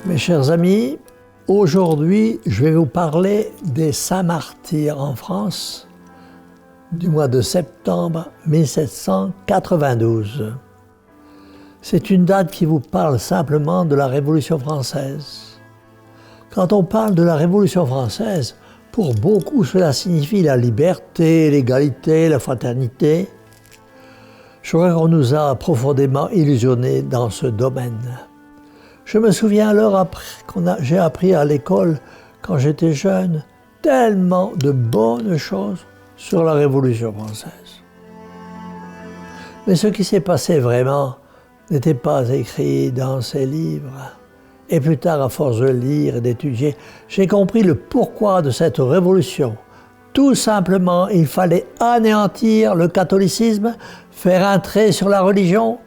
Mes chers amis, aujourd'hui, je vais vous parler des saints martyrs en France du mois de septembre 1792. C'est une date qui vous parle simplement de la Révolution française. Quand on parle de la Révolution française, pour beaucoup, cela signifie la liberté, l'égalité, la fraternité. Je crois qu'on nous a profondément illusionnés dans ce domaine. Je me souviens alors j'ai appris à l'école, quand j'étais jeune, tellement de bonnes choses sur la Révolution française. Mais ce qui s'est passé vraiment n'était pas écrit dans ces livres. Et plus tard, à force de lire et d'étudier, j'ai compris le pourquoi de cette révolution. Tout simplement, il fallait anéantir le catholicisme, faire un trait sur la religion,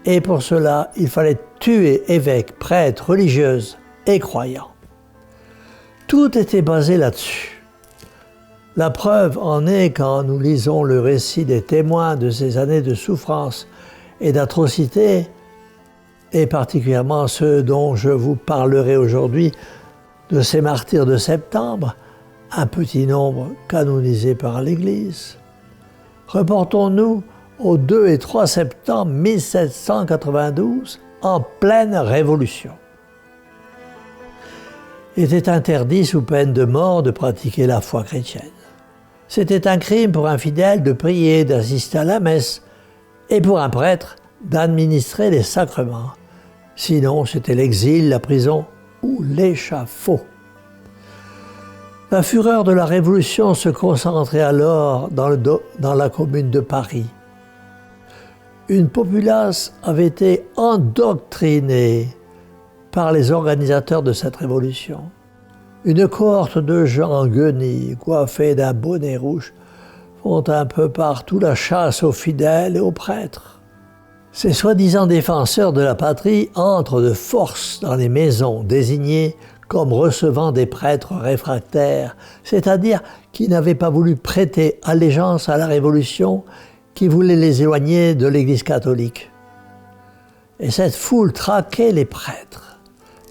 et pour cela, il fallait tuer évêques, prêtres, religieuses et croyants. Tout était basé là-dessus. La preuve en est quand nous lisons le récit des témoins de ces années de souffrance et d'atrocité, et particulièrement ceux dont je vous parlerai aujourd'hui, de ces martyrs de septembre, un petit nombre canonisé par l'Église. Reportons-nous au 2 et 3 septembre 1792, en pleine Révolution. Il était interdit sous peine de mort de pratiquer la foi chrétienne. C'était un crime pour un fidèle de prier, d'assister à la messe, et pour un prêtre d'administrer les sacrements. Sinon, c'était l'exil, la prison ou l'échafaud. La fureur de la Révolution se concentrait alors dans la commune de Paris. Une populace avait été endoctrinée par les organisateurs de cette révolution. Une cohorte de gens guenilles, coiffés d'un bonnet rouge, font un peu partout la chasse aux fidèles et aux prêtres. Ces soi-disant défenseurs de la patrie entrent de force dans les maisons désignées comme recevant des prêtres réfractaires, c'est-à-dire qui n'avaient pas voulu prêter allégeance à la Révolution, qui voulait les éloigner de l'Église catholique. Et cette foule traquait les prêtres,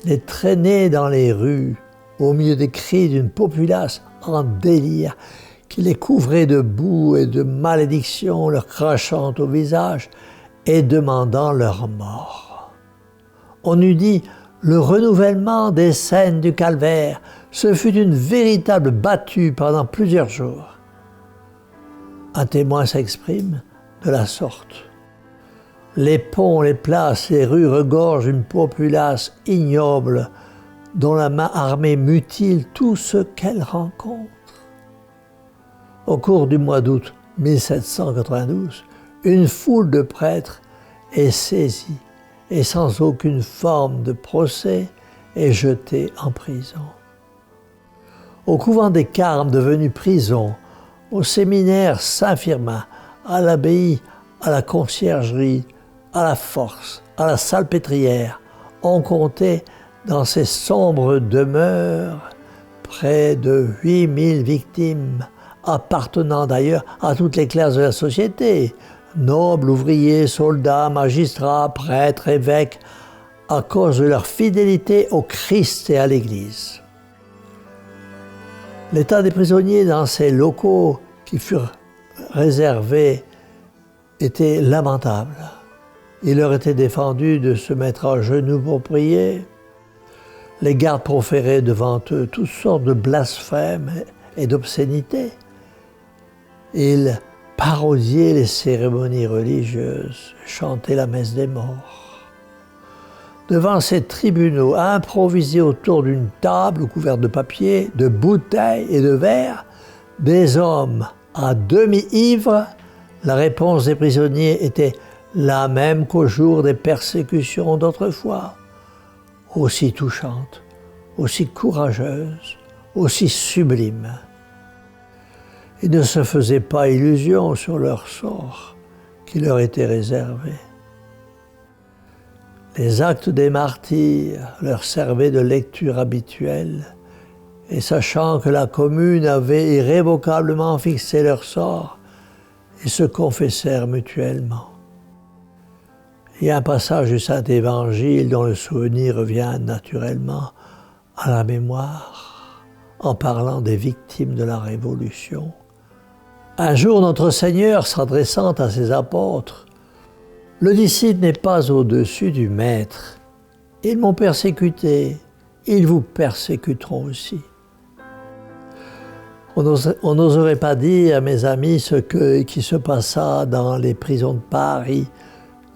les traînait dans les rues, au milieu des cris d'une populace en délire, qui les couvrait de boue et de malédictions, leur crachant au visage et demandant leur mort. On eût dit le renouvellement des scènes du calvaire. Ce fut une véritable battue pendant plusieurs jours. Un témoin s'exprime de la sorte. Les ponts, les places, les rues regorgent une populace ignoble dont la main armée mutile tout ce qu'elle rencontre. Au cours du mois d'août 1792, une foule de prêtres est saisie et sans aucune forme de procès est jetée en prison. Au couvent des Carmes, devenu prison, au séminaire Saint-Firmin, à l'abbaye, à la conciergerie, à la force, à la salpêtrière, on comptait dans ces sombres demeures près de 8000 victimes, appartenant d'ailleurs à toutes les classes de la société, nobles, ouvriers, soldats, magistrats, prêtres, évêques, à cause de leur fidélité au Christ et à l'Église. L'état des prisonniers dans ces locaux qui furent réservés était lamentable. Il leur était défendu de se mettre à genoux pour prier. Les gardes proféraient devant eux toutes sortes de blasphèmes et d'obscénités. Ils parodiaient les cérémonies religieuses, chantaient la messe des morts. Devant ces tribunaux improvisés autour d'une table couverte de papier, de bouteilles et de verres, des hommes à demi ivres, la réponse des prisonniers était la même qu'au jour des persécutions d'autrefois, aussi touchante, aussi courageuse, aussi sublime. Ils ne se faisaient pas illusion sur leur sort qui leur était réservé. Les actes des martyrs leur servaient de lecture habituelle, et sachant que la commune avait irrévocablement fixé leur sort, ils se confessèrent mutuellement. Il y a un passage du Saint-Évangile dont le souvenir revient naturellement à la mémoire en parlant des victimes de la Révolution. Un jour, notre Seigneur, s'adressant à ses apôtres, « Le disciple n'est pas au-dessus du maître. Ils m'ont persécuté, ils vous persécuteront aussi. » On n'oserait pas dire, mes amis, ce qui se passa dans les prisons de Paris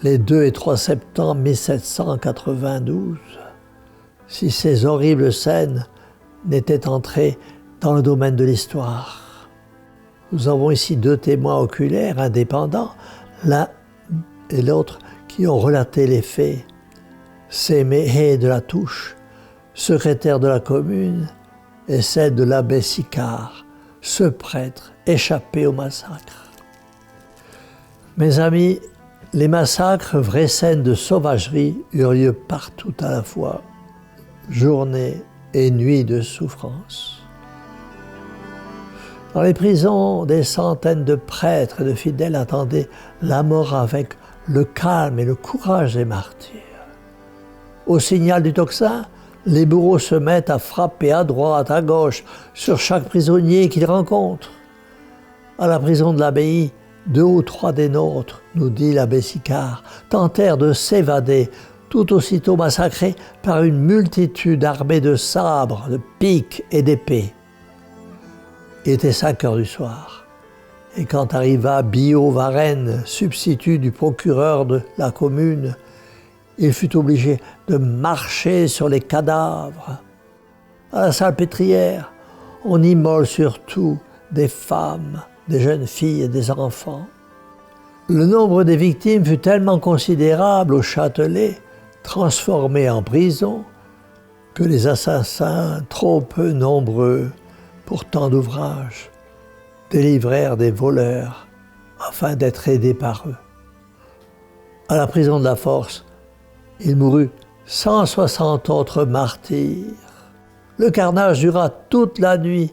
les 2 et 3 septembre 1792, si ces horribles scènes n'étaient entrées dans le domaine de l'histoire. Nous avons ici 2 témoins oculaires indépendants, l'un et l'autre, qui ont relaté les faits. C'est Méhé de la Touche, secrétaire de la commune, et celle de l'abbé Sicard, ce prêtre échappé au massacre. Mes amis, les massacres, vraies scènes de sauvagerie, eurent lieu partout à la fois, journée et nuit de souffrance. Dans les prisons, des centaines de prêtres et de fidèles attendaient la mort avec le calme et le courage des martyrs. Au signal du tocsin, les bourreaux se mettent à frapper à droite, à gauche, sur chaque prisonnier qu'ils rencontrent. À la prison de l'abbaye, 2 ou 3 des nôtres, nous dit l'abbé Sicard, tentèrent de s'évader, tout aussitôt massacrés par une multitude armée de sabres, de piques et d'épées. Il était 5 heures du soir, et quand arriva Billaud Varenne, substitut du procureur de la commune, il fut obligé de marcher sur les cadavres. À la salpêtrière, on immole surtout des femmes, des jeunes filles et des enfants. Le nombre des victimes fut tellement considérable au Châtelet, transformé en prison, que les assassins, trop peu nombreux pour tant d'ouvrages, délivrèrent des voleurs afin d'être aidés par eux. À la prison de la Force, il mourut 160 autres martyrs. Le carnage dura toute la nuit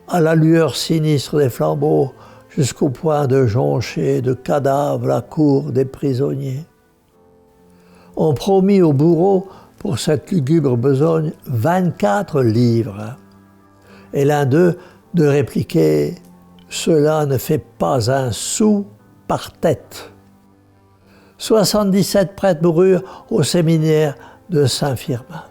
à la lueur sinistre des flambeaux jusqu'au point de joncher de cadavres la cour des prisonniers. On promit au bourreau pour cette lugubre besogne 24 livres. Et l'un d'eux de répliquer « Cela ne fait pas un sou par tête ». 77 prêtres moururent au séminaire de Saint-Firmin.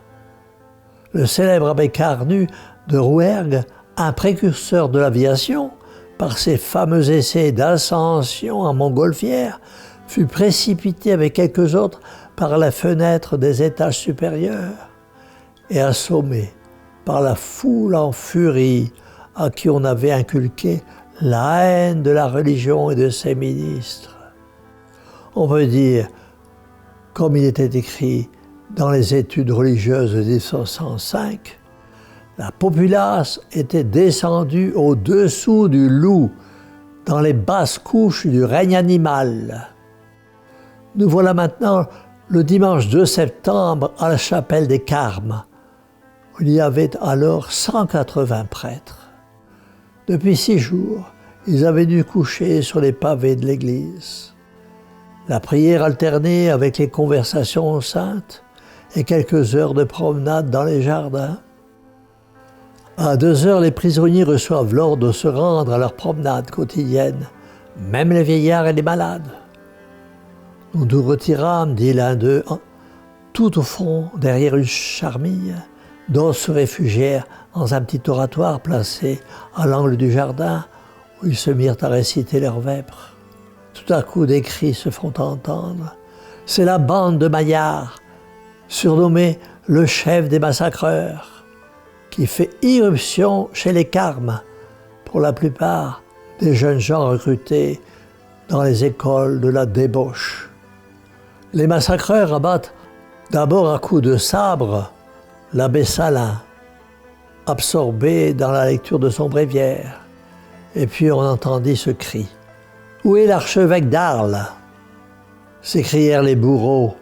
Le célèbre abbé Carnu de Rouergue, un précurseur de l'aviation, par ses fameux essais d'ascension en montgolfière, fut précipité avec quelques autres par la fenêtre des étages supérieurs et assommé par la foule en furie à qui on avait inculqué la haine de la religion et de ses ministres. On peut dire, comme il était écrit dans les études religieuses de 1905, la populace était descendue au-dessous du loup, dans les basses couches du règne animal. Nous voilà maintenant le dimanche 2 septembre à la chapelle des Carmes, où il y avait alors 180 prêtres. Depuis 6 jours, ils avaient dû coucher sur les pavés de l'église. La prière alternée avec les conversations saintes et quelques heures de promenade dans les jardins. À 2 heures, les prisonniers reçoivent l'ordre de se rendre à leur promenade quotidienne, même les vieillards et les malades. Nous nous retirâmes, dit l'un d'eux, tout au fond, derrière une charmille, d'autres se réfugièrent dans un petit oratoire placé à l'angle du jardin, où ils se mirent à réciter leurs vêpres. Tout à coup, des cris se font entendre. C'est la bande de Maillard, surnommé le chef des massacreurs, qui fait irruption chez les Carmes, pour la plupart des jeunes gens recrutés dans les écoles de la débauche. Les massacreurs abattent d'abord à coups de sabre l'abbé Salin, absorbé dans la lecture de son bréviaire, et puis on entendit ce cri. « Où est l'archevêque d'Arles » s'écrièrent les bourreaux,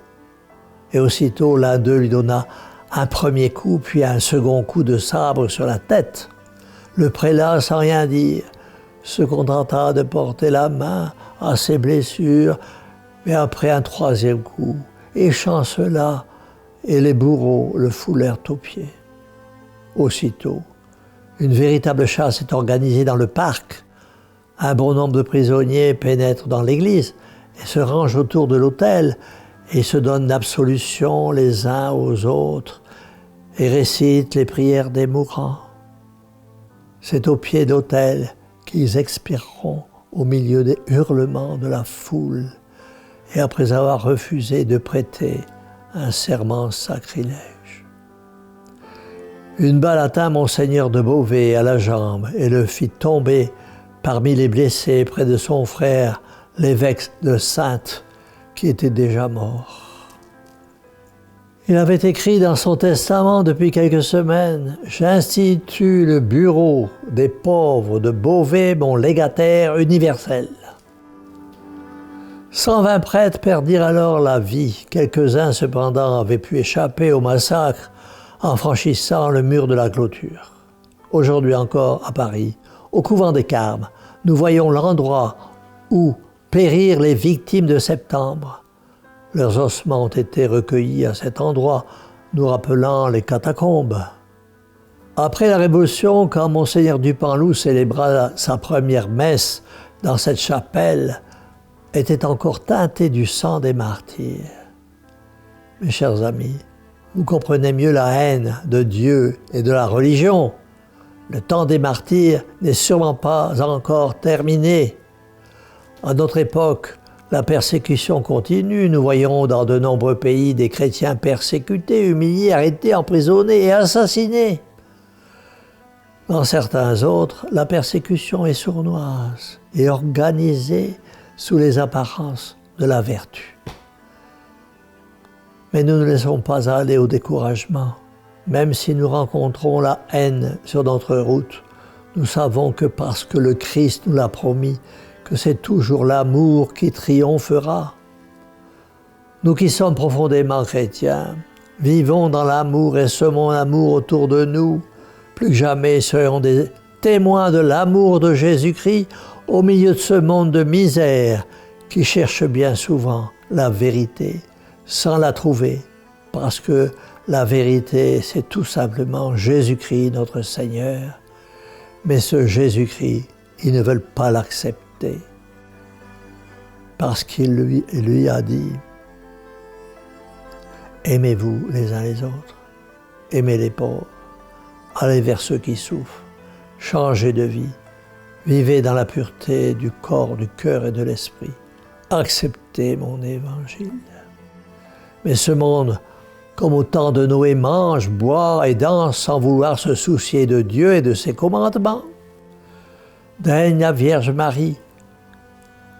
et aussitôt l'un d'eux lui donna un premier coup, puis un second coup de sabre sur la tête. Le prélat, sans rien dire, se contenta de porter la main à ses blessures Mais après un troisième coup, il chancela et les bourreaux le foulèrent aux pieds. Aussitôt, une véritable chasse est organisée dans le parc. Un bon nombre de prisonniers pénètrent dans l'église et se rangent autour de l'autel et se donnent l'absolution les uns aux autres et récitent les prières des mourants. C'est au pied d'autel qu'ils expireront au milieu des hurlements de la foule et après avoir refusé de prêter un serment sacrilège. Une balle atteint Monseigneur de Beauvais à la jambe et le fit tomber parmi les blessés près de son frère, l'évêque de Saintes, qui était déjà mort. Il avait écrit dans son testament depuis quelques semaines « J'institue le bureau des pauvres de Beauvais, mon légataire universel ». 120 prêtres perdirent alors la vie. Quelques-uns, cependant, avaient pu échapper au massacre en franchissant le mur de la clôture. Aujourd'hui encore, à Paris, au couvent des Carmes, nous voyons l'endroit où périrent les victimes de septembre. Leurs ossements ont été recueillis à cet endroit, nous rappelant les catacombes. Après la Révolution, quand Monseigneur Dupanloup célébra sa première messe dans cette chapelle, était encore teintée du sang des martyrs. Mes chers amis, vous comprenez mieux la haine de Dieu et de la religion. Le temps des martyrs n'est sûrement pas encore terminé. À notre époque, la persécution continue. Nous voyons dans de nombreux pays des chrétiens persécutés, humiliés, arrêtés, emprisonnés et assassinés. Dans certains autres, la persécution est sournoise et organisée sous les apparences de la vertu. Mais nous ne laissons pas aller au découragement. Même si nous rencontrons la haine sur notre route, nous savons que parce que le Christ nous l'a promis, que c'est toujours l'amour qui triomphera. Nous qui sommes profondément chrétiens, vivons dans l'amour et semons l'amour autour de nous. Plus que jamais, soyons des témoins de l'amour de Jésus-Christ au milieu de ce monde de misère qui cherche bien souvent la vérité sans la trouver, parce que la vérité, c'est tout simplement Jésus-Christ, notre Seigneur. Mais ce Jésus-Christ, ils ne veulent pas l'accepter, parce qu'il lui a dit « Aimez-vous les uns les autres, aimez les pauvres, allez vers ceux qui souffrent, changez de vie, vivez dans la pureté du corps, du cœur et de l'esprit, acceptez mon évangile. » Mais ce monde, comme au temps de Noé, mange, boit et danse sans vouloir se soucier de Dieu et de ses commandements. Daigne la Vierge Marie,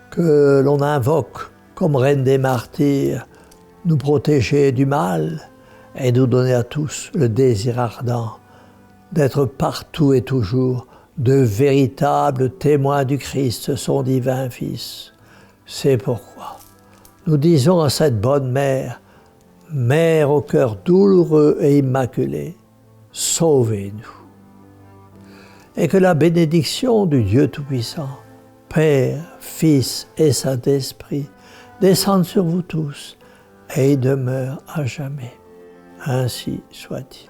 que l'on invoque comme reine des martyrs, nous protéger du mal et nous donner à tous le désir ardent d'être partout et toujours de véritables témoins du Christ, son divin Fils. C'est pourquoi nous disons à cette bonne mère, Mère au cœur douloureux et immaculé, sauvez-nous. Et que la bénédiction du Dieu Tout-Puissant, Père, Fils et Saint-Esprit, descende sur vous tous et y demeure à jamais. Ainsi soit-il.